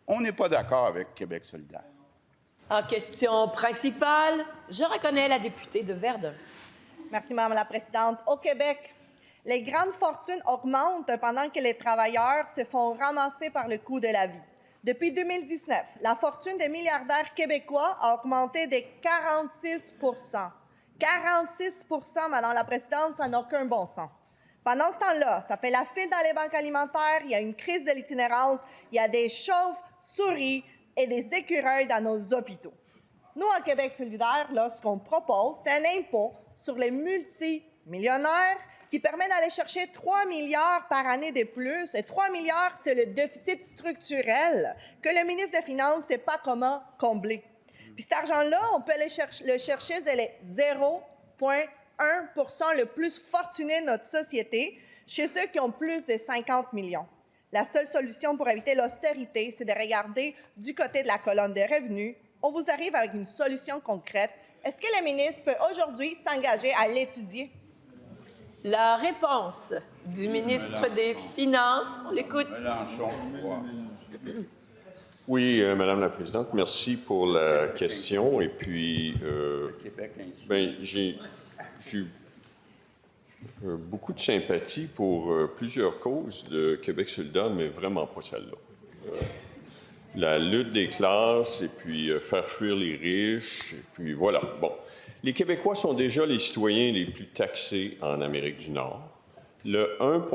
On n'est pas d'accord avec Québec solidaire. En question principale, je reconnais la députée de Verdun. Merci, Mme la Présidente. Au Québec, les grandes fortunes augmentent pendant que les travailleurs se font ramasser par le coût de la vie. Depuis 2019, la fortune des milliardaires québécois a augmenté de 46 46 Madame la Présidente, ça n'a aucun bon sens. Pendant ce temps-là, ça fait la file dans les banques alimentaires, il y a une crise de l'itinérance, il y a des chauves-souris et des écureuils dans nos hôpitaux. Nous, à Québec solidaire, là, ce qu'on propose, c'est un impôt sur les multimillionnaires qui permet d'aller chercher 3 milliards par année de plus. Et 3 milliards, c'est le déficit structurel que le ministre des Finances ne sait pas comment combler. Puis cet argent-là, on peut le chercher, c'est les 0,1 le plus fortuné de notre société, chez ceux qui ont plus de 50 millions. La seule solution pour éviter l'austérité, c'est de regarder du côté de la colonne des revenus. On vous arrive avec une solution concrète. Est-ce que le ministre peut aujourd'hui s'engager à l'étudier? La réponse du ministre des Finances, on l'écoute. Mélenchon, oui, Madame la Présidente, merci pour la question. Et puis, j'ai beaucoup de sympathie pour plusieurs causes de Québec solidaire, mais vraiment pas celle-là. La lutte des classes, et puis faire fuir les riches, et puis voilà. Bon, les Québécois sont déjà les citoyens les plus taxés en Amérique du Nord. Le 1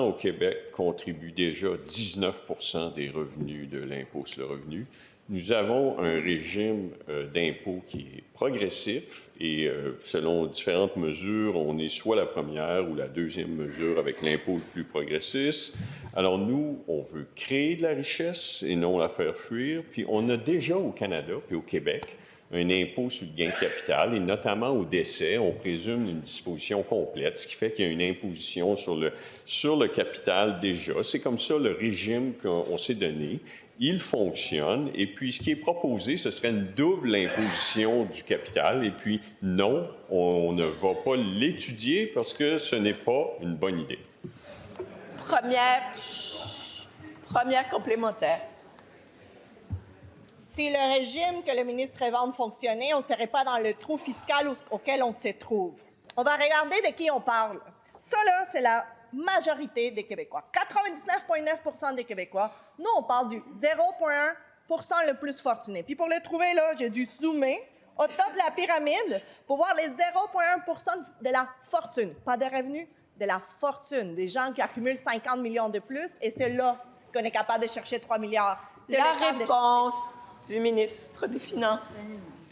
au Québec contribue déjà 19 des revenus de l'impôt sur le revenu. Nous avons un régime d'impôt qui est progressif et selon différentes mesures, on est soit la première ou la deuxième mesure avec l'impôt le plus progressiste. Alors nous, on veut créer de la richesse et non la faire fuir. Puis on a déjà au Canada puis au Québec un impôt sur le gain de capital, et notamment au décès, on présume une disposition complète, ce qui fait qu'il y a une imposition sur le capital déjà. C'est comme ça le régime qu'on s'est donné. Il fonctionne, et puis ce qui est proposé, ce serait une double imposition du capital, et puis non, on ne va pas l'étudier parce que ce n'est pas une bonne idée. Première complémentaire. Si le régime que le ministre invente fonctionnait, on ne serait pas dans le trou fiscal auquel on se trouve. On va regarder de qui on parle. Ça, là, c'est la majorité des Québécois. 99,9 des Québécois. Nous, on parle du 0,1 le plus fortuné. Puis pour le trouver, là, j'ai dû zoomer au top de la pyramide pour voir les 0,1 de la fortune. Pas de revenus, de la fortune. Des gens qui accumulent 50 millions de plus. Et c'est là qu'on est capable de chercher 3 milliards. C'est la réponse du ministre des Finances.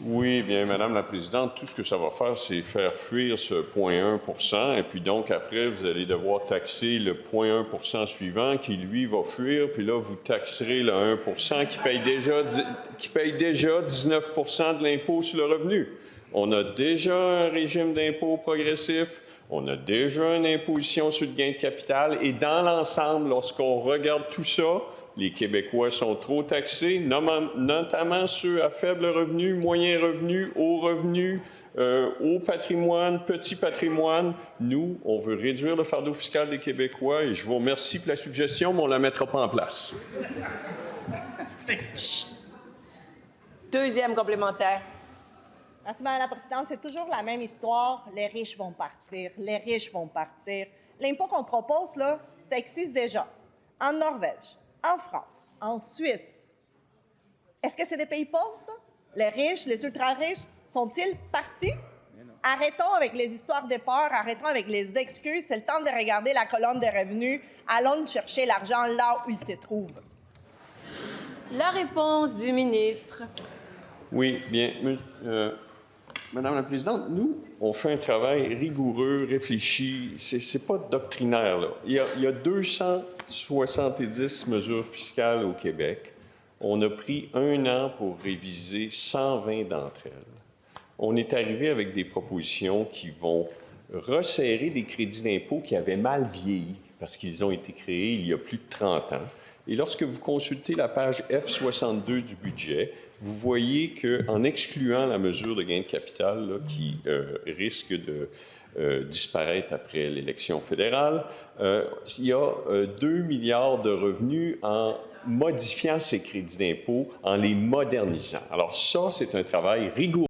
Oui, bien, Madame la Présidente, tout ce que ça va faire, c'est faire fuir ce 0,1 et puis donc, après, vous allez devoir taxer le 0,1 suivant qui, lui, va fuir, puis là, vous taxerez le 1 qui paye déjà 19 de l'impôt sur le revenu. On a déjà un régime d'impôt progressif, on a déjà une imposition sur le gain de capital, et dans l'ensemble, lorsqu'on regarde tout ça, les Québécois sont trop taxés, notamment ceux à faible revenu, moyen revenu, haut revenu, haut patrimoine, petit patrimoine. Nous, on veut réduire le fardeau fiscal des Québécois et je vous remercie pour la suggestion, mais on ne la mettra pas en place. Deuxième complémentaire. Merci, Mme la Présidente. C'est toujours la même histoire. Les riches vont partir. Les riches vont partir. L'impôt qu'on propose, là, ça existe déjà. En Norvège, en France, en Suisse. Est-ce que c'est des pays pauvres, ça? Les riches, les ultra-riches, sont-ils partis? Arrêtons avec les histoires de peur, arrêtons avec les excuses. C'est le temps de regarder la colonne des revenus. Allons chercher l'argent là où il se trouve. La réponse du ministre. Oui, bien. Madame la Présidente, nous, on fait un travail rigoureux, réfléchi. C'est pas doctrinaire, là. Il y a 270 mesures fiscales au Québec. On a pris 1 an pour réviser 120 d'entre elles. On est arrivé avec des propositions qui vont resserrer des crédits d'impôt qui avaient mal vieilli parce qu'ils ont été créés il y a plus de 30 ans. Et lorsque vous consultez la page F62 du budget, vous voyez qu'en excluant la mesure de gain de capital là, qui risque disparaître après l'élection fédérale. Il y a 2 milliards de revenus en modifiant ces crédits d'impôt, en les modernisant. Alors ça, c'est un travail rigoureux